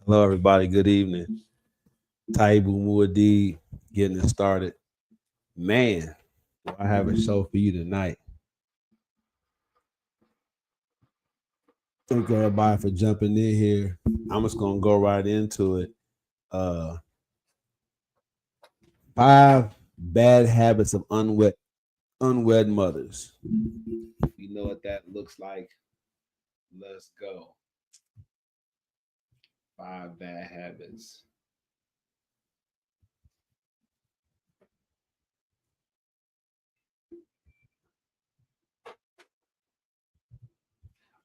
Hello, everybody. Good evening. Taibu Muad'Dib getting it started. Man, I have a show for you tonight. Thank everybody for jumping in here. I'm just gonna go right into it. Uh 5 bad habits of unwed mothers. You know what that looks like. Let's go. 5 bad habits.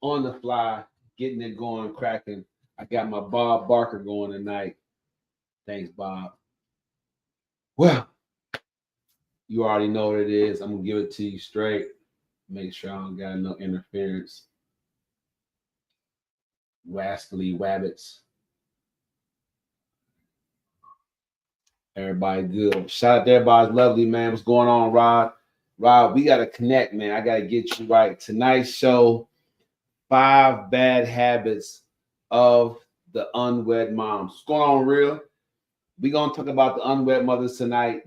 On the fly, getting it going, cracking. I got my Bob Barker going tonight. Thanks, Bob. Well, you already know what it is. I'm gonna give it to you straight. Make sure I don't got no interference. Rascally wabbits. Everybody good. Shout out to everybody's lovely, man. What's going on, Rod? Rod, we gotta connect, man. I gotta get you right. Tonight's show, 5 bad habits of the unwed moms. What's going on, real? We're gonna talk about the unwed mothers tonight,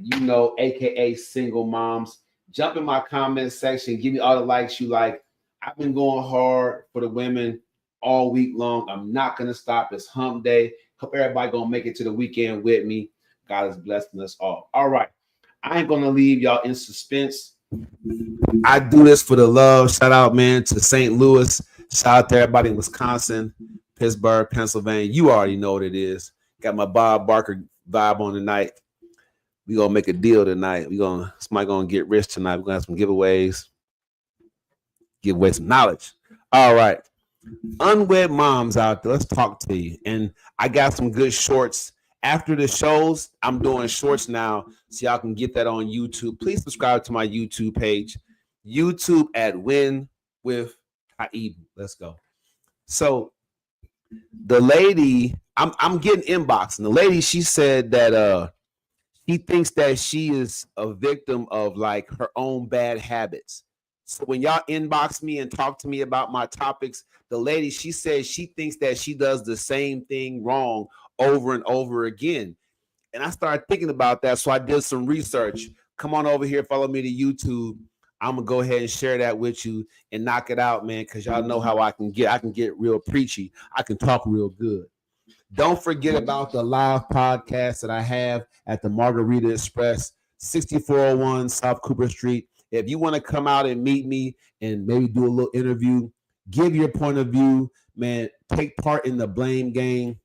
aka single moms. Jump in my comment section, give me all the likes you like. I've been going hard for the women all week long. I'm not gonna stop. It's hump day. Hope everybody gonna make it to the weekend with me. God is blessing us all. All right. I ain't gonna leave y'all in suspense. I do this for the love. Shout out, man, to St. Louis. Shout out to everybody in Wisconsin, Pittsburgh, Pennsylvania. You already know what it is. Got my Bob Barker vibe on tonight. We gonna make a deal tonight. Somebody gonna get rich tonight. We're gonna have some giveaways, give away some knowledge. All right. Unwed moms out there, let's talk to you. And I got some good shorts. After the shows, I'm doing shorts now, so y'all can get that on YouTube. Please subscribe to my YouTube page. YouTube at Win with Taibu. Let's go. So the lady, I'm getting inbox, and the lady, she said that she thinks that she is a victim of like her own bad habits. So when y'all inbox me and talk to me about my topics, the lady, she says she thinks that she does the same thing wrong over and over again. And I started thinking about that. So I did some research. Come on over here, follow me to YouTube. I'm gonna go ahead and share that with you and knock it out, man, because y'all know how I can get real preachy. I can talk real good. Don't forget about the live podcast that I have at the Margarita Xpress, 6401 South Cooper Street. If you want to come out and meet me and maybe do a little interview, give your point of view, man, take part in the blame game,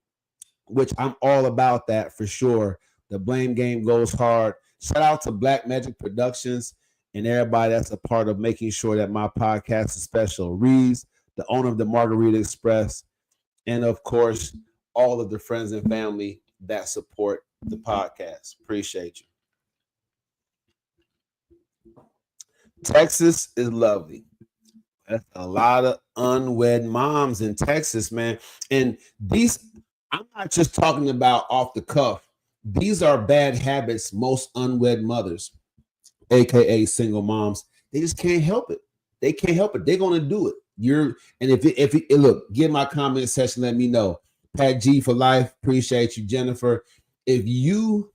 which I'm all about that for sure. The blame game goes hard. Shout out to Black Magic Productions and everybody that's a part of making sure that my podcast is special. Reeves, the owner of the Margarita Xpress, and of course, all of the friends and family that support the podcast. Appreciate you. Texas is lovely. That's a lot of unwed moms in Texas, man. And these, I'm not just talking about off the cuff. These are bad habits most unwed mothers, aka single moms, they just can't help it. They can't help it. They're gonna do it. Look, get my comment section, let me know. Pat G for life. Appreciate you, Jennifer. If you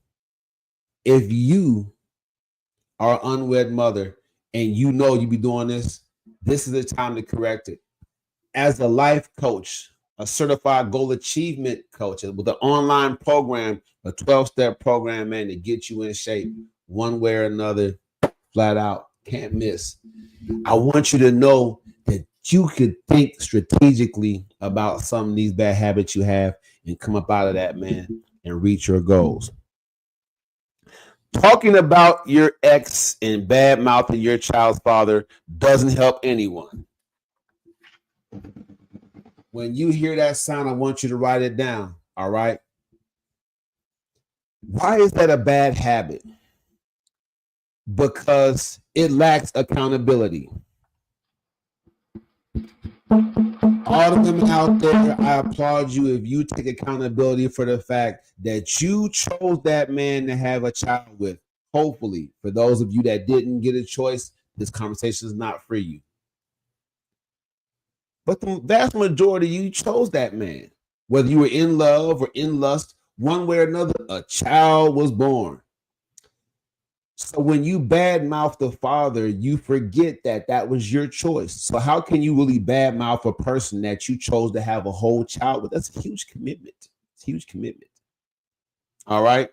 are an unwed mother and you know you be doing this is the time to correct it. As a life coach, a certified goal achievement coach with an online program, a 12-step program, man, to get you in shape one way or another, flat out, can't miss. I want you to know that you could think strategically about some of these bad habits you have and come up out of that, man, and reach your goals. Talking about your ex and bad mouthing your child's father doesn't help anyone. When you hear that sound, I want you to write it down. All right. Why is that a bad habit? Because it lacks accountability. All the women out there, I applaud you if you take accountability for the fact that you chose that man to have a child with. Hopefully, for those of you that didn't get a choice, this conversation is not for you. But the vast majority of you chose that man. Whether you were in love or in lust, one way or another, a child was born. So when you badmouth the father, you forget that that was your choice. So how can you really badmouth a person that you chose to have a whole child with? That's a huge commitment. It's a huge commitment. All right.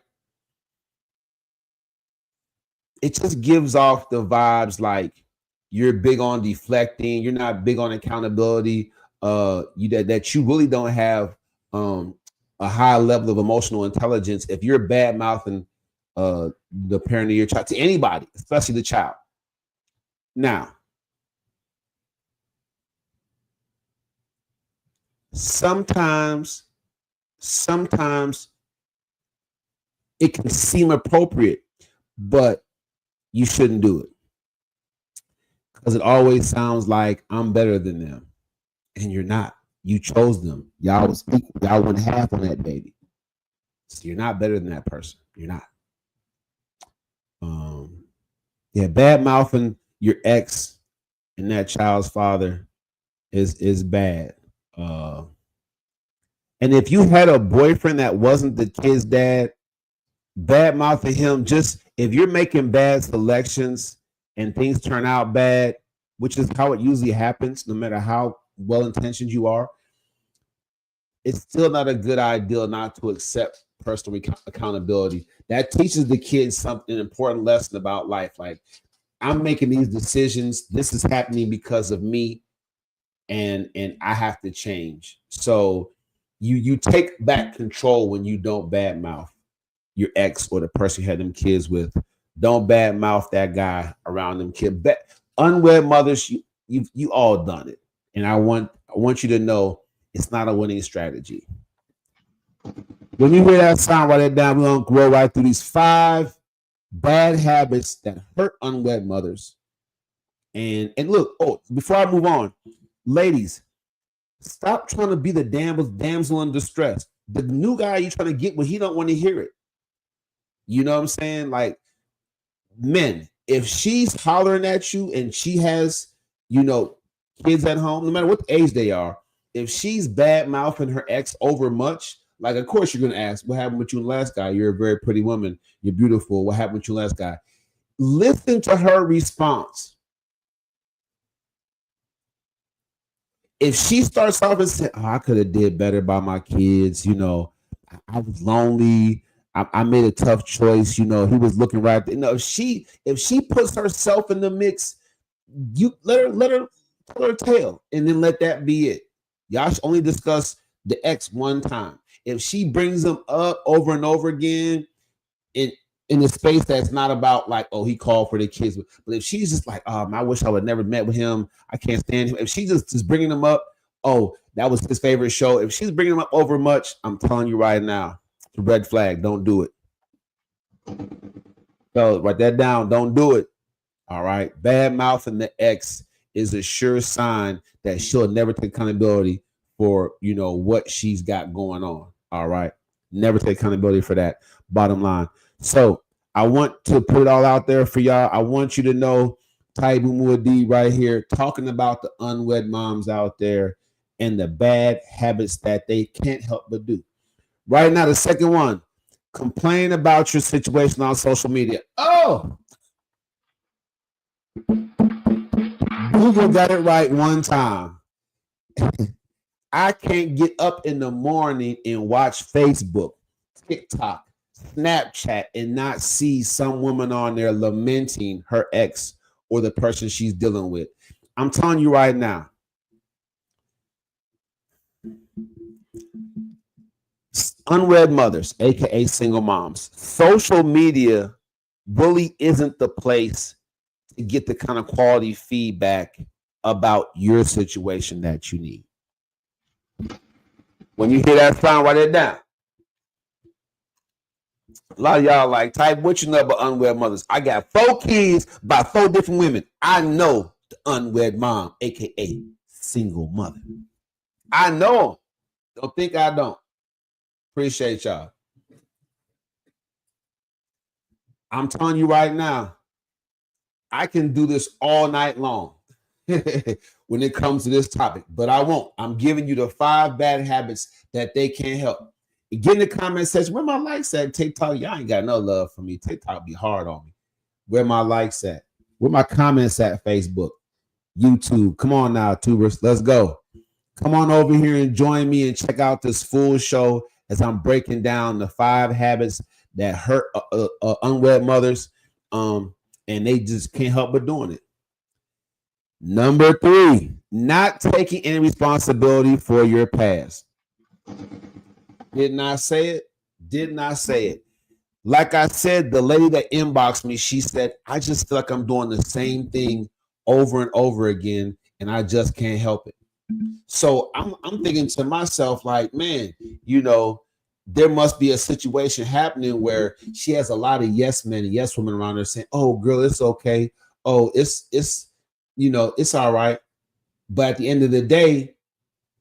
It just gives off the vibes like you're big on deflecting, you're not big on accountability, you that you really don't have a high level of emotional intelligence if you're bad mouthing the parent of your child to anybody, especially the child. Now, sometimes it can seem appropriate, but you shouldn't do it because it always sounds like I'm better than them, and you're not. You chose them. Y'all was equal. Y'all went half on that baby. So you're not better than that person. You're not. Yeah, bad mouthing your ex and that child's father is bad. And if you had a boyfriend that wasn't the kid's dad, bad mouthing him, just if you're making bad selections and things turn out bad, which is how it usually happens, no matter how well intentioned you are, it's still not a good idea not to accept personal accountability. That teaches the kids something important lesson about life. Like, I'm making these decisions. This is happening because of me, and I have to change. So you take back control when you don't badmouth your ex or the person you had them kids with. Don't badmouth that guy around them kids. Unwed mothers, you all done it, and I want you to know it's not a winning strategy. When you hear that sound, write it down. We're gonna go right through these 5 bad habits that hurt unwed mothers. And look, before I move on, ladies, stop trying to be the damsel in distress. The new guy you trying to get with, he don't want to hear it. You know what I'm saying? Like, men, if she's hollering at you and she has, kids at home, no matter what age they are, if she's bad mouthing her ex over much, like, of course you're gonna ask, what happened with you and the last guy? You're a very pretty woman. You're beautiful. What happened with you and the last guy? Listen to her response. If she starts off and says, "Oh, I could have did better by my kids," I was lonely. I made a tough choice. He was looking right. If she puts herself in the mix, you let her tell her tale, and then let that be it. Y'all should only discuss the ex one time. If she brings them up over and over again in a space that's not about like, oh, he called for the kids, but if she's just like, I wish I would never met with him. I can't stand him. If she's just bringing them up, oh, that was his favorite show. If she's bringing them up over much, I'm telling you right now, it's a red flag. Don't do it. So write that down. Don't do it. All right. Bad mouthing the ex is a sure sign that she'll never take accountability for, what she's got going on. All right. Never take accountability for that. Bottom line. So I want to put it all out there for y'all. I want you to know Taibu Muadi right here talking about the unwed moms out there and the bad habits that they can't help but do. Right now, the second one, complain about your situation on social media. Oh, Google got it right one time. I can't get up in the morning and watch Facebook, TikTok, Snapchat, and not see some woman on there lamenting her ex or the person she's dealing with. I'm telling you right now, unwed mothers, aka single moms, social media really isn't the place to get the kind of quality feedback about your situation that you need. When you hear that sound, write it down. A lot of y'all like, type what you know about unwed mothers. I got 4 kids by 4 different women. I know the unwed mom, aka single mother. I know them. Don't think I don't. Appreciate y'all. I'm telling you right now, I can do this all night long. when it comes to this topic, but I won't. I'm giving you the 5 bad habits that they can't help. Get in the comment section. Where my likes at? TikTok, y'all ain't got no love for me. TikTok be hard on me. Where my likes at? Where my comments at? Facebook, YouTube. Come on now, tubers. Let's go. Come on over here and join me and check out this full show as I'm breaking down the 5 habits that hurt unwed mothers. And they just can't help but doing it. Number 3, not taking any responsibility for your past. Did not say it. Did not say it. Like I said, the lady that inboxed me, she said, I just feel like I'm doing the same thing over and over again, and I just can't help it. So I'm thinking to myself, like, man, there must be a situation happening where she has a lot of yes men and yes women around her saying, oh, girl, it's okay. Oh, it's it's all right. But at the end of the day,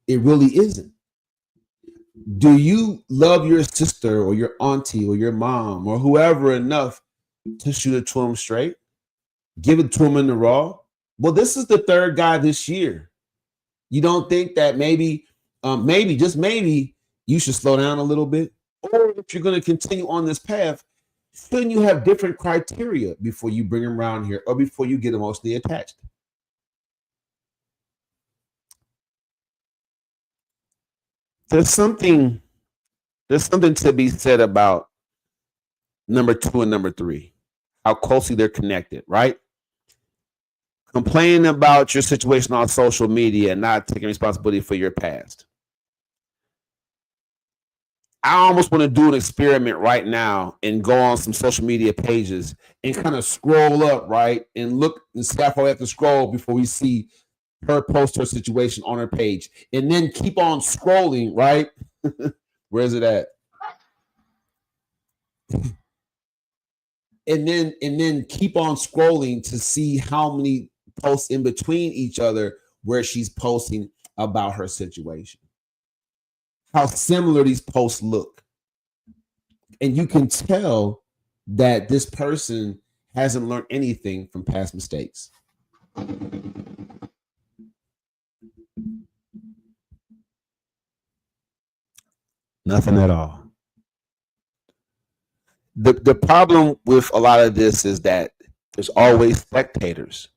it really isn't. Do you love your sister or your auntie or your mom or whoever enough to shoot it to them straight? Give it to them in the raw? Well, this is the 3rd guy this year. You don't think that maybe, just maybe, you should slow down a little bit? Or if you're going to continue on this path, shouldn't you have different criteria before you bring them around here or before you get emotionally attached? There's something to be said about number 2 and number 3, how closely they're connected, right? Complaining about your situation on social media and not taking responsibility for your past. I almost want to do an experiment right now and go on some social media pages and kind of scroll up, right? And look and see how far we have to scroll before we see her post her situation on her page. And then keep on scrolling, right? Where is it at? and then keep on scrolling to see how many posts in between each other where she's posting about her situation. How similar these posts look. And you can tell that this person hasn't learned anything from past mistakes. Nothing at all. The problem with a lot of this is that there's always spectators.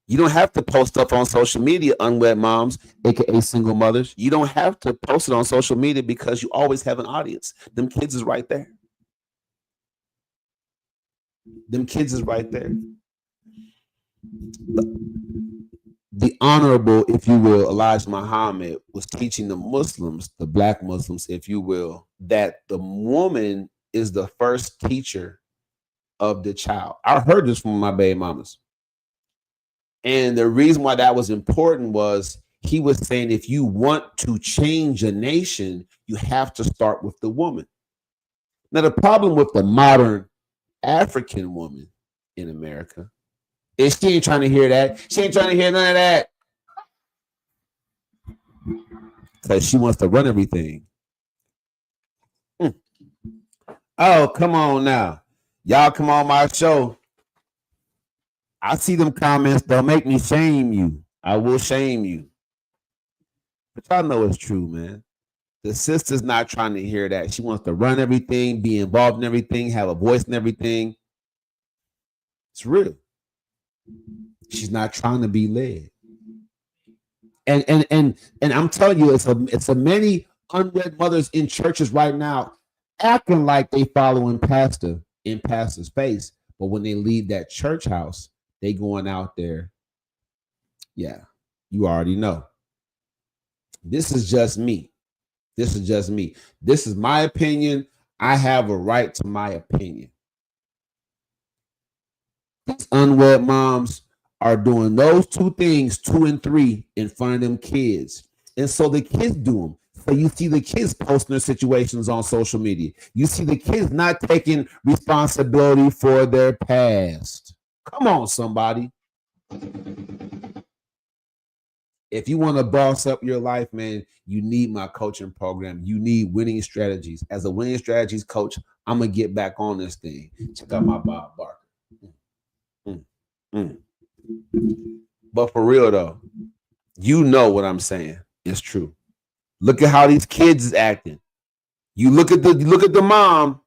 You don't have to post up on social media, unwed moms, aka single mothers. You don't have to post it on social media because you always have an audience. Them kids is right there. Them kids is right there. The Honorable, if you will, Elijah Muhammad was teaching the Muslims, the Black Muslims, if you will, that the woman is the first teacher of the child. I heard this from my baby mamas. And the reason why that was important was he was saying if you want to change a nation, you have to start with the woman. Now, the problem with the modern African woman in America is she ain't trying to hear that. She ain't trying to hear none of that. Because she wants to run everything. Oh, come on now. Y'all come on my show. I see them comments. Don't make me shame you. I will shame you. But y'all know it's true, man. The sister's not trying to hear that. She wants to run everything, be involved in everything, have a voice in everything. It's real. She's not trying to be led. And I'm telling you, it's a many unwed mothers in churches right now acting like they following pastor in pastor's face, but when they leave that church house, they going out there. Yeah, you already know. This is just me. This is just me. This is my opinion. I have a right to my opinion. These unwed moms are doing those 2 things, 2 and 3, in front of them kids. And so the kids do them. So you see the kids posting their situations on social media. You see the kids not taking responsibility for their past. Come on, somebody. If you want to boss up your life, man, you need my coaching program. You need winning strategies. As a winning strategies coach, I'm going to get back on this thing. Check out my Bob Barker. But for real though, you know what I'm saying. It's true. Look at how these kids is acting. You look at the mom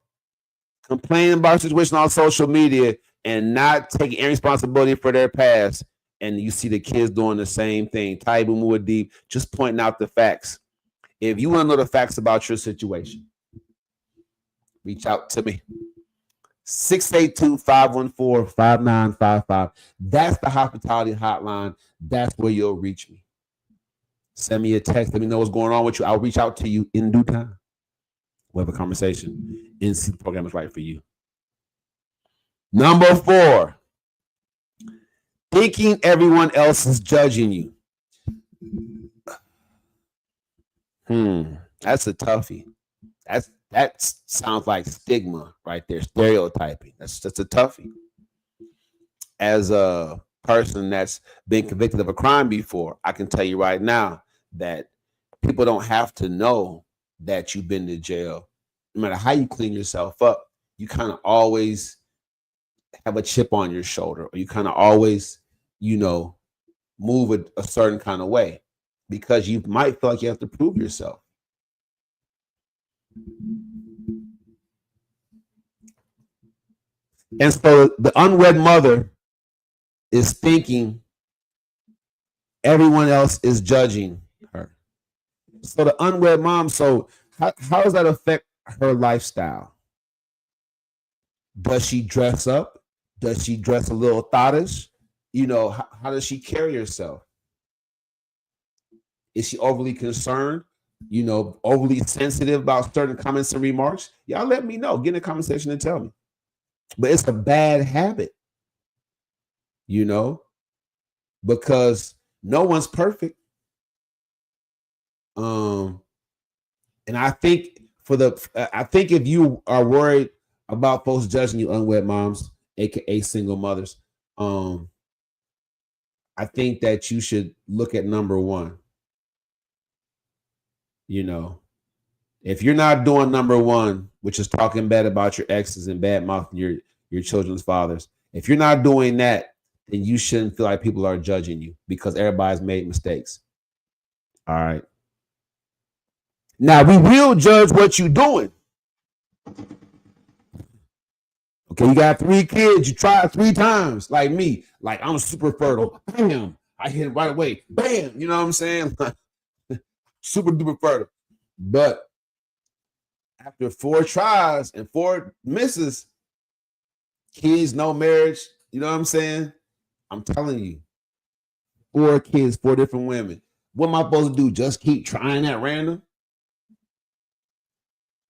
complaining about a situation on social media and not taking any responsibility for their past. And you see the kids doing the same thing. Taibu Muad'Dib just pointing out the facts. If you want to know the facts about your situation, reach out to me. 682-514-5955. That's the hospitality hotline. That's where you'll reach me. Send me a text. Let me know what's going on with you. I'll reach out to you in due time. We'll have a conversation and see the program is right for you. Number 4, thinking everyone else is judging you. That's a toughie. That sounds like stigma right there, stereotyping. That's just a toughie. As a person that's been convicted of a crime before, I can tell you right now that people don't have to know that you've been to jail. No matter how you clean yourself up, you kind of always have a chip on your shoulder, or you kind of always, move a certain kind of way because you might feel like you have to prove yourself. And so the unwed mother is thinking everyone else is judging her. So the unwed mom, so how does that affect her lifestyle? Does she dress up? Does she dress a little thottish? How does she carry herself? Is she overly concerned? Overly sensitive about certain comments and remarks? Y'all let me know. Get in the comment section and tell me. But it's a bad habit, because no one's perfect. And I think if you are worried about folks judging you, unwed moms, aka single mothers, I think that you should look at number 1. If you're not doing number 1, which is talking bad about your exes and bad mouthing your children's fathers, if you're not doing that, then you shouldn't feel like people are judging you because everybody's made mistakes. All right. Now we will judge what you're doing. Okay, you got 3 kids, you tried 3 times, like me. Like I'm super fertile. Bam. I hit it right away. Bam. You know what I'm saying? Super duper fertile. But after 4 tries and 4 misses, kids, no marriage, you know what I'm saying? I'm telling you, 4 kids, 4 different women. What am I supposed to do? Just keep trying at random?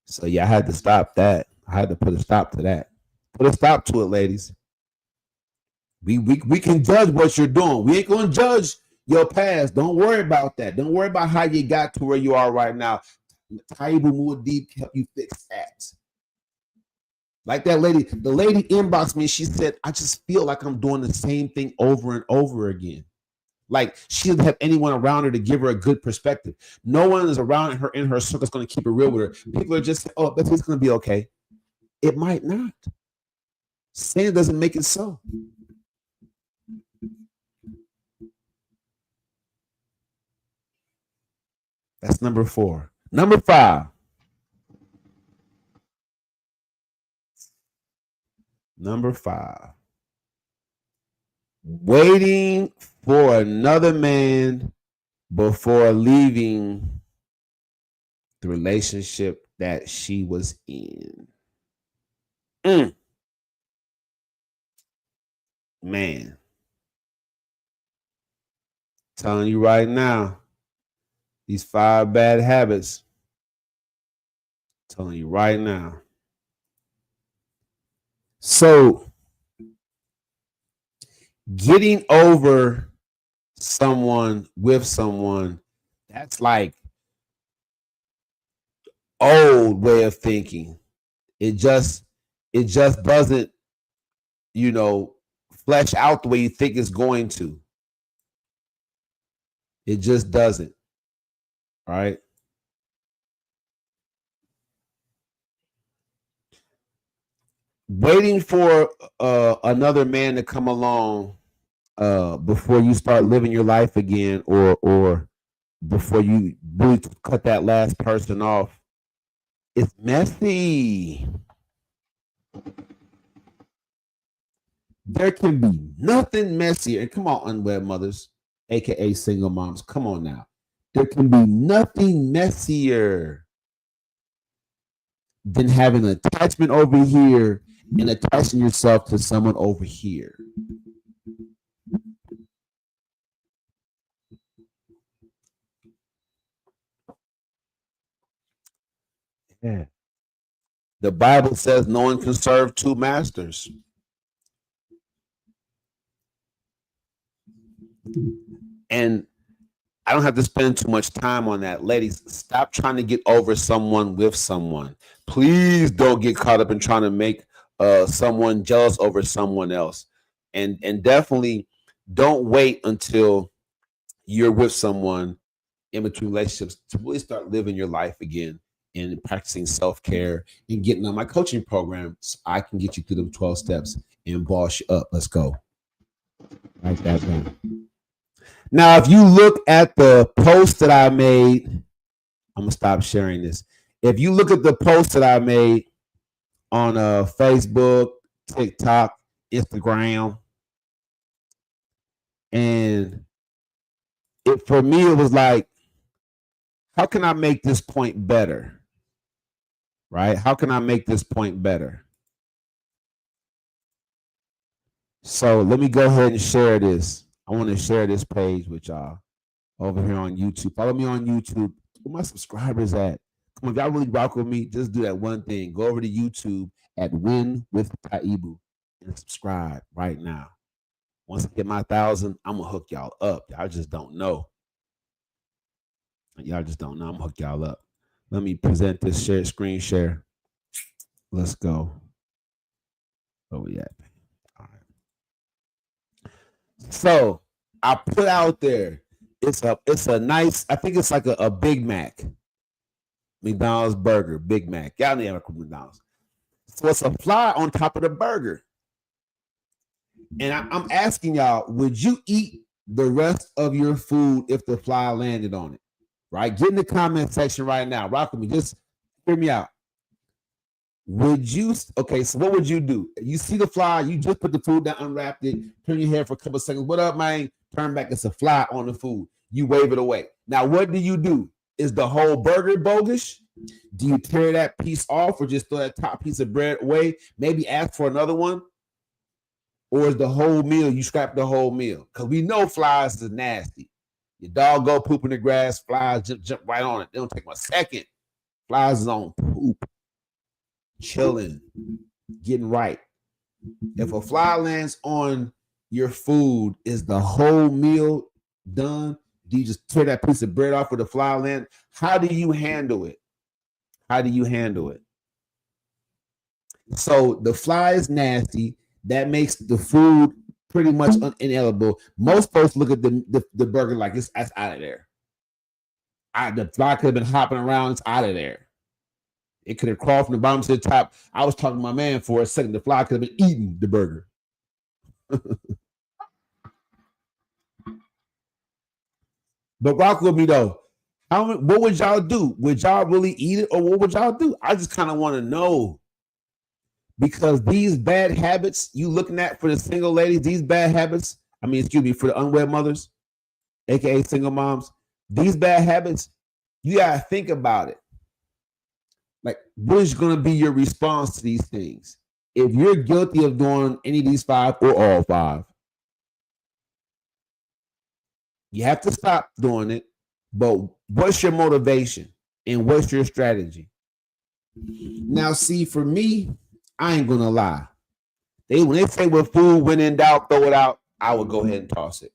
So yeah, I had to stop that. I had to put a stop to that. Put a stop to it, ladies. We can judge what you're doing. We ain't gonna judge your past. Don't worry about that. Don't worry about how you got to where you are right now. Taibu Muad'Dib help you fix that. Like that lady, the lady inboxed me. She said, I just feel like I'm doing the same thing over and over again. Like she doesn't have anyone around her to give her a good perspective. No one is around her in her circle that's going to keep it real with her. People are just, oh, but it's going to be okay. It might not. Saying it doesn't make it so. That's number 4. Number 5. Number 5. Waiting for another man before leaving the relationship that she was in. Man. Telling you right now, these 5 bad habits. Telling you right now. So, getting over someone with someone, that's like old way of thinking. It just doesn't, flesh out the way you think it's going to. It just doesn't. Right? Waiting for another man to come along before you start living your life again, or before you really cut that last person off. It's messy. There can be nothing messier. And come on, unwed mothers, aka single moms. Come on now. There can be nothing messier than having an attachment over here and attaching yourself to someone over here. Yeah. The Bible says no one can serve two masters. And I don't have to spend too much time on that. Ladies, stop trying to get over someone with someone. Please don't get caught up in trying to make someone jealous over someone else. And definitely don't wait until you're with someone in between relationships to really start living your life again and practicing self-care and getting on my coaching program so I can get you through them 12 steps and boss you up. Let's go. Write that down. Now, if you look at the post that I made, I'm gonna stop sharing this. If you look at the post that I made on Facebook, TikTok, Instagram, and for me, it was like, how can I make this point better? Right? How can I make this point better? So let me go ahead and share this. I want to share this page with y'all over here on YouTube. Follow me on YouTube. Where my subscribers at? Come on, if y'all really rock with me, just do that one thing. Go over to YouTube at Win with Taibu and subscribe right now. Once I get my 1,000, I'm gonna hook y'all up. Y'all just don't know. Y'all just don't know. I'm gonna hook y'all up. Let me present this screen share. Let's go. Where we at? All right. So I put out there. It's a nice. I think it's like a Big Mac, McDonald's burger, Big Mac. Y'all know McDonald's. So it's a fly on top of the burger. And I'm asking y'all, would you eat the rest of your food if the fly landed on it? Right? Get in the comment section right now. Rock with me. Just hear me out. Would you, okay, so what would you do? You see the fly, you just put the food down, unwrapped it, turn your head for a couple of seconds. What up, man? Turn back, it's a fly on the food. You wave it away. Now, what do? Is the whole burger bogus? Do you tear that piece off or just throw that top piece of bread away? Maybe ask for another one? Or is the whole meal, you scrap the whole meal? Because we know flies is nasty. Your dog go poop in the grass, flies jump right on it. They don't take a second. Flies is on poop, chilling, getting right. If a fly lands on your food, is the whole meal done? Do you just tear that piece of bread off with the fly land? How do you handle it? How do you handle it? So the fly is nasty. That makes the food pretty much inedible. Most folks look at the burger like it's out of there. The fly could have been hopping around. It's out of there. It could have crawled from the bottom to the top. I was talking to my man for a second. The fly could have been eating the burger. But rock with me though. What would y'all do? Would y'all really eat it, or what would y'all do? I just kind of want to know. Because these bad habits you looking at for the single ladies, these bad habits, for the unwed mothers, aka single moms, these bad habits, you gotta think about it. Like, what is gonna be your response to these things? If you're guilty of doing any of these 5 or all 5, you have to stop doing it. But what's your motivation and what's your strategy? Now, see, for me, I ain't gonna lie. When they say when food went in doubt, throw it out, I would go ahead and toss it.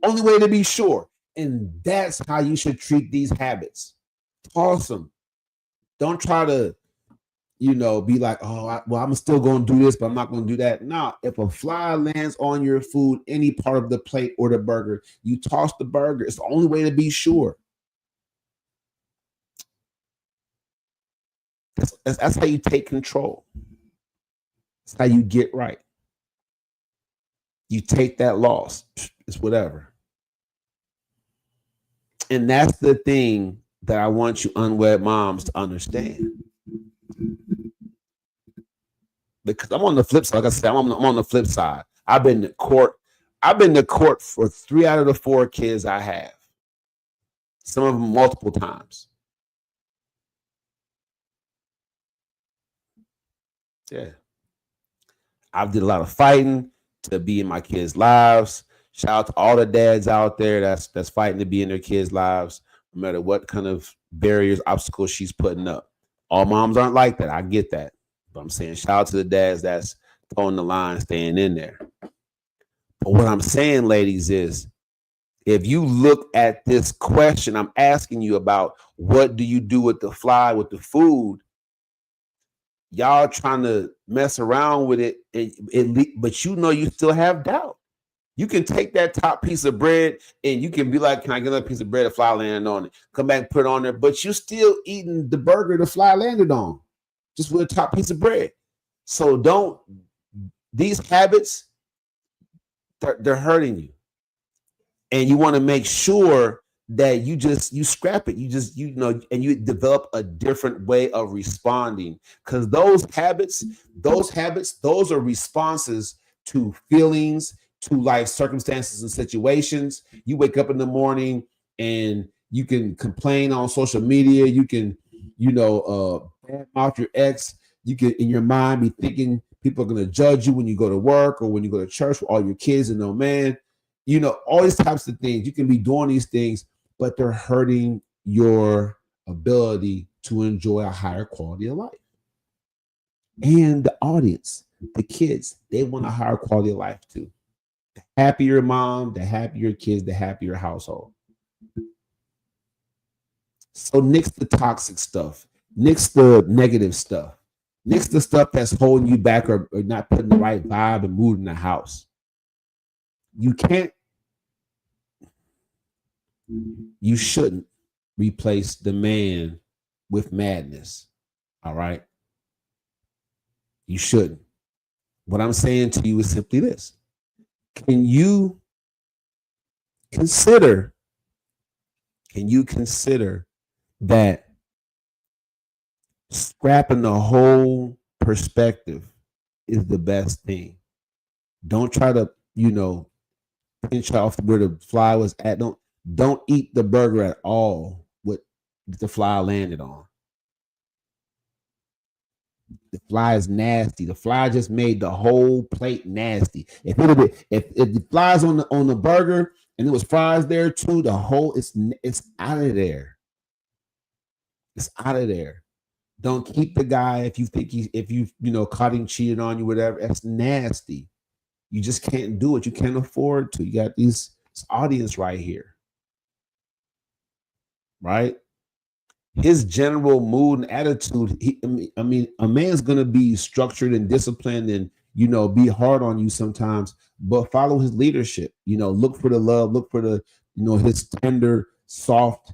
Only way to be sure. And that's how you should treat these habits. Toss them. Don't try to, be like, oh, I'm still going to do this, but I'm not going to do that. No, if a fly lands on your food, any part of the plate or the burger, you toss the burger. It's the only way to be sure. That's how you take control. That's how you get right. You take that loss. It's whatever. And that's the thing that I want you unwed moms to understand. Because I'm on the flip side. Like I said, I'm on the flip side. I've been to court. I've been to court for 3 out of the 4 kids I have. Some of them multiple times. Yeah. I've did a lot of fighting to be in my kids' lives. Shout out to all the dads out there that's fighting to be in their kids' lives, no matter what kind of barriers, obstacles she's putting up. All moms aren't like that. I get that. But I'm saying shout out to the dads that's towing the line, staying in there. But what I'm saying, ladies, is if you look at this question I'm asking you about, what do you do with the fly, with the food? Y'all trying to mess around with it, but you know you still have doubt. You can take that top piece of bread and you can be like, can I get another piece of bread, the fly landed on it? Come back and put it on there, but you still eating the burger the fly landed on, just with a top piece of bread. So these habits, they're hurting you. And you want to make sure that you scrap it. And you develop a different way of responding. Because those habits, those are responses to feelings, to life circumstances and situations. You wake up in the morning and you can complain on social media. You can, badmouth your ex. You can, in your mind, be thinking people are going to judge you when you go to work or when you go to church with all your kids and no man. All these types of things. You can be doing these things, but they're hurting your ability to enjoy a higher quality of life. And the audience, the kids, they want a higher quality of life too. The happier mom, the happier kids, the happier household. So nix the toxic stuff, nix the negative stuff, nix the stuff that's holding you back or not putting the right vibe and mood in the house. You shouldn't replace the man with madness. All right. You shouldn't. What I'm saying to you is simply this. Can you consider that scrapping the whole perspective is the best thing? Don't try to, pinch off where the fly was at. Don't eat the burger at all with the fly landed on. The fly is nasty. The fly just made the whole plate nasty. If the flies on the burger and there was fries there too, the whole it's out of there. It's out of there. Don't keep the guy if you think caught him cheating on you, whatever. That's nasty. You just can't do it. You can't afford to. You got this audience right here. Right? His general mood and attitude, a man's going to be structured and disciplined and, be hard on you sometimes, but follow his leadership. Look for the love, look for the, his tender, soft,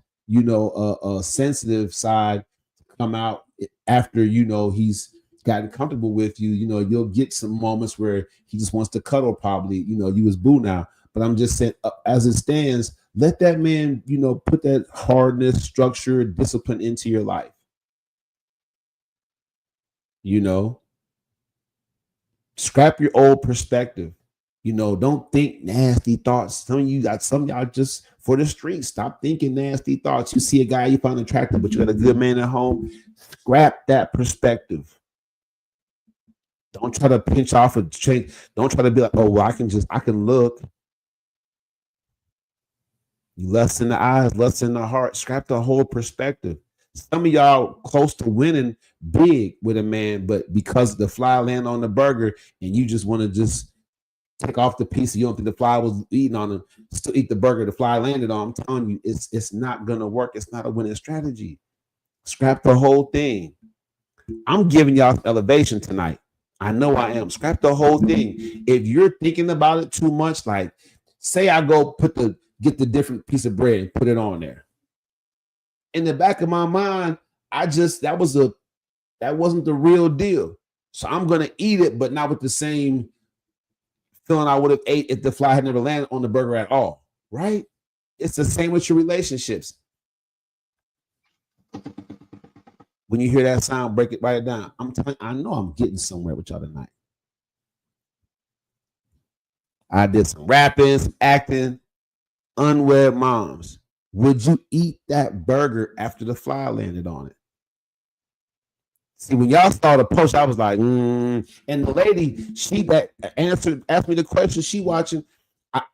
sensitive side to come out after, he's gotten comfortable with you. You'll get some moments where he just wants to cuddle, probably, you his boo now. But I'm just saying, as it stands, let that man, put that hardness, structure, discipline into your life. Scrap your old perspective. Don't think nasty thoughts. Some of y'all just for the streets. Stop thinking nasty thoughts. You see a guy you find attractive, but you got a good man at home. Scrap that perspective. Don't try to pinch off or change. Don't try to be like, oh, well, I can look. You lust in the eyes, lust in the heart. Scrap the whole perspective. Some of y'all close to winning big with a man, but because the fly land on the burger and you just want to just take off the piece you don't think the fly was eating on him, still eat the burger the fly landed on. I'm telling you, it's not gonna work. It's not a winning strategy. Scrap the whole thing. I'm giving y'all elevation tonight. I know I am. Scrap the whole thing. If you're thinking about it too much, like say I go get the different piece of bread and put it on there. In the back of my mind, that wasn't the real deal. So I'm gonna eat it, but not with the same feeling I would have ate if the fly had never landed on the burger at all, right? It's the same with your relationships. When you hear that sound, write it down. I'm telling you, I know I'm getting somewhere with y'all tonight. I did some rapping, some acting. Unwed moms, would you eat that burger after the fly landed on it? See, when y'all saw the post, I was like, And the lady, she that asked me the question, she watching.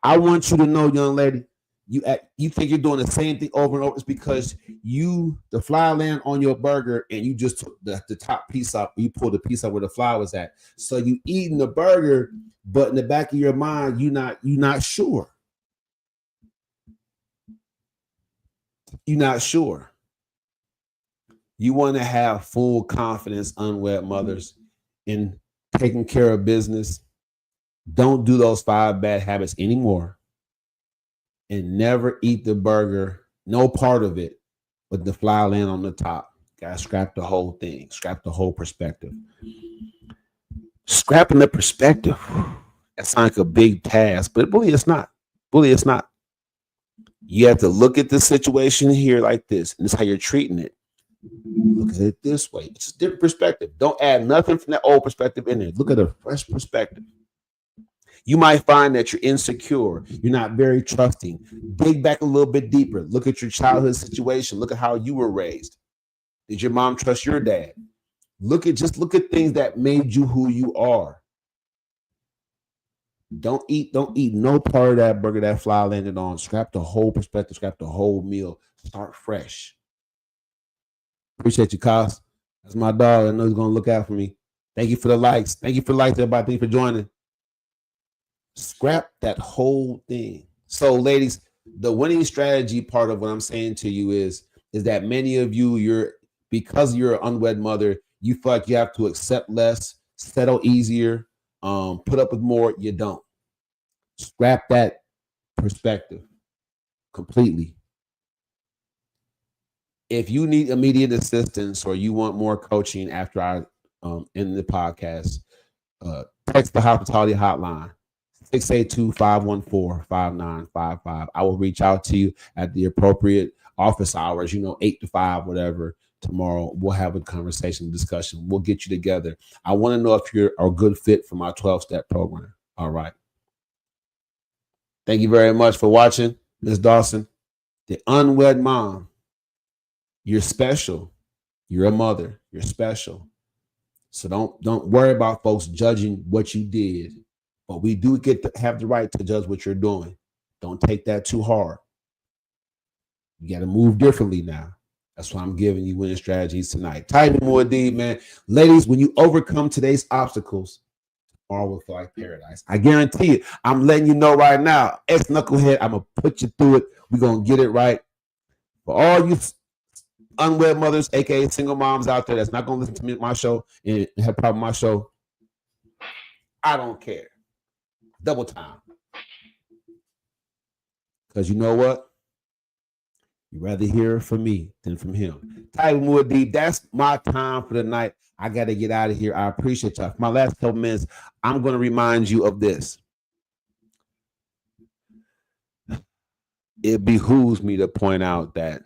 I want you to know, young lady, you think you're doing the same thing over and over. It's because the fly land on your burger and you just took the top piece up. You pulled the piece up where the fly was at. So you eating the burger, but in the back of your mind, you're not sure. You're not sure. You want to have full confidence, unwed mothers, in taking care of business. Don't do those 5 bad habits anymore. And never eat the burger, no part of it, with the fly land on the top. Gotta scrap the whole thing, scrap the whole perspective. Scrapping the perspective, that sounds like a big task, but really it's not. Really, it's not. You have to look at the situation here like this, and this is how you're treating it. Look at it this way. It's a different perspective. Don't add nothing from that old perspective in there. Look at a fresh perspective. You might find that you're insecure. You're not very trusting. Dig back a little bit deeper. Look at your childhood situation. Look at how you were raised. Did your mom trust your dad? Look at things that made you who you are. Don't eat no part of that burger that fly landed on. Scrap the whole perspective, scrap the whole meal. Start fresh. Appreciate you, Kos. That's my dog. I know he's gonna look out for me. Thank you for the likes. Thank you for the likes, everybody. Thank you for joining. Scrap that whole thing. So, ladies, the winning strategy part of what I'm saying to you is that many of you, because you're an unwed mother, you feel like you have to accept less, settle easier, put up with more. You don't. Scrap that perspective completely. If you need immediate assistance or you want more coaching after I end the podcast, text the Hospitality Hotline, 682-514-5955. I will reach out to you at the appropriate office hours, 8 to 5, whatever. Tomorrow, we'll have a conversation, discussion. We'll get you together. I want to know if you're a good fit for my 12-step program. All right. Thank you very much for watching, Ms. Dawson. The unwed mom. You're special. You're a mother. You're special. So don't worry about folks judging what you did. But we do get to have the right to judge what you're doing. Don't take that too hard. You got to move differently now. That's why I'm giving you winning strategies tonight. Taibu, man. Ladies, when you overcome today's obstacles, tomorrow will feel like paradise. I guarantee it. I'm letting you know right now. Ex-knucklehead, I'm going to put you through it. We're going to get it right. For all you unwed mothers, aka single moms out there that's not going to listen to me, my show, and have a problem with my show, I don't care. Double time. Because you know what? You'd rather hear from me than from him. Taibu, that's my time for the night. I got to get out of here. I appreciate y'all. For my last couple minutes, I'm going to remind you of this. It behooves me to point out that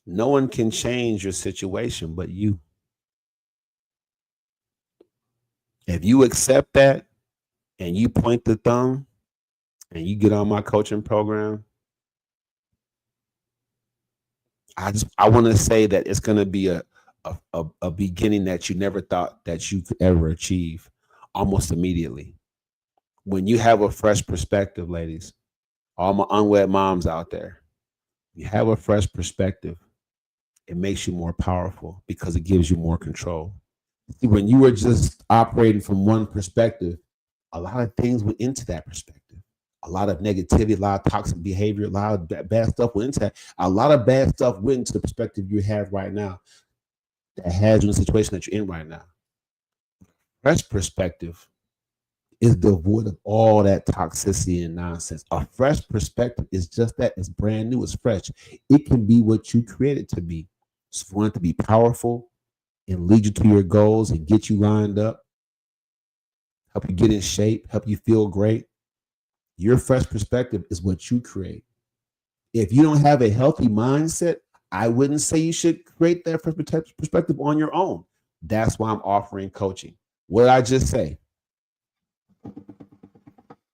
no one can change your situation but you. If you accept that and you point the thumb and you get on my coaching program, I want to say that it's going to be a beginning that you never thought that you could ever achieve almost immediately. When you have a fresh perspective, ladies, all my unwed moms out there, you have a fresh perspective. It makes you more powerful because it gives you more control. See, when you were just operating from one perspective, a lot of things went into that perspective. A lot of negativity, a lot of toxic behavior, a lot of bad stuff went into that. A lot of bad stuff went into the perspective you have right now that has you in the situation that you're in right now. Fresh perspective is devoid of all that toxicity and nonsense. A fresh perspective is just that. It's brand new. It's fresh. It can be what you created to be. So if you want it to be powerful and lead you to your goals and get you lined up, help you get in shape, help you feel great. Your fresh perspective is what you create. If you don't have a healthy mindset, I wouldn't say you should create that fresh perspective on your own. That's why I'm offering coaching. What did I just say?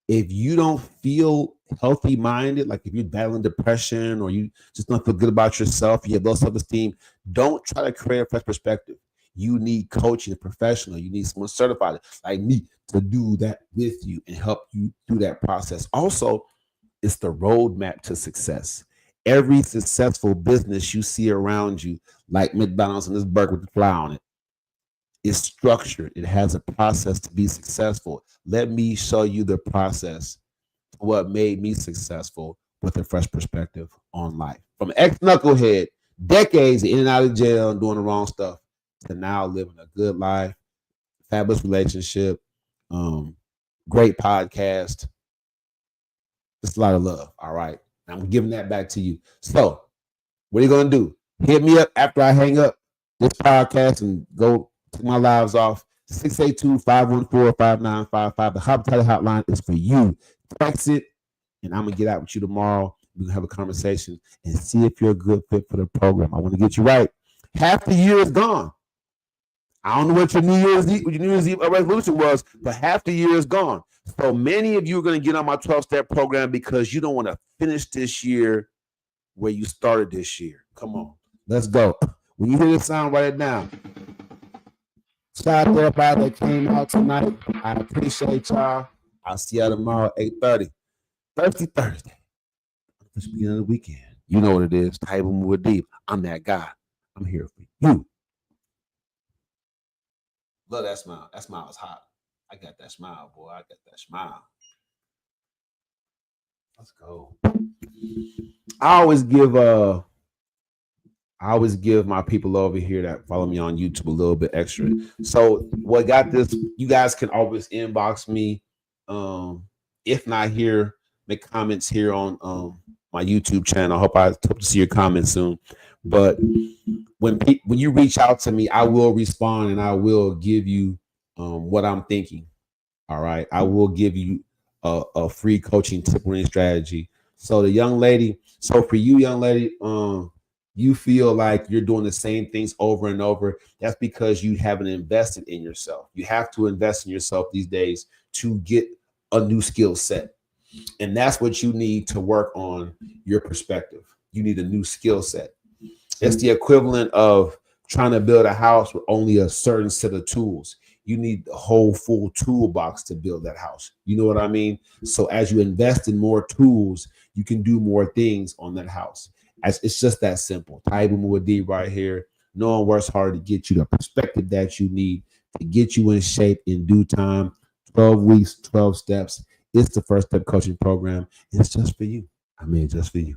If you don't feel healthy minded, like if you're battling depression or you just don't feel good about yourself, you have low self esteem, don't try to create a fresh perspective. You need coaching, a professional. You need someone certified like me to do that with you and help you through that process. Also, it's the roadmap to success. Every successful business you see around you, like McDonald's and this burger with the fly on it, is structured. It has a process to be successful. Let me show you the process, what made me successful with a fresh perspective on life. From ex-knucklehead, decades in and out of jail and doing the wrong stuff, to now living a good life, fabulous relationship, great podcast. Just a lot of love. All right. I'm giving that back to you. So, what are you going to do? Hit me up after I hang up this podcast and go take my lives off. 682-514-5955. The Hospitality Hotline is for you. Text it, and I'm going to get out with you tomorrow. We can have a conversation and see if you're a good fit for the program. I want to get you right. Half the year is gone. I don't know what your New Year's Eve resolution was, but half the year is gone. So many of you are going to get on my 12-step program because you don't want to finish this year where you started this year. Come on, let's go. When you hear this sound, write it down. Shout out to everybody that came out tonight. I appreciate y'all. I'll see y'all tomorrow, 8:30. Thursday. It's the beginning of the weekend. You know what it is. Taibu with deep. I'm that guy. I'm here for you. Love that smile. That smile is hot. I got that smile, boy. I got that smile. Let's go. I always give my people over here that follow me on YouTube a little bit extra. So what got this, you guys can always inbox me. If not here, make comments here on my YouTube channel. I hope to see your comments soon. But when you reach out to me, I will respond and I will give you what I'm thinking. All right. I will give you a free coaching tip winning strategy. So for you, young lady, you feel like you're doing the same things over and over. That's because you haven't invested in yourself. You have to invest in yourself these days to get a new skill set. And that's what you need to work on your perspective. You need a new skill set. It's the equivalent of trying to build a house with only a certain set of tools. You need the whole full toolbox to build that house. You know what I mean? So as you invest in more tools, you can do more things on that house. It's just that simple. Taibu Muadi right here. No one works hard to get you the perspective that you need to get you in shape in due time. 12 weeks, 12 steps. It's the first step coaching program. It's just for you. I mean, just for you.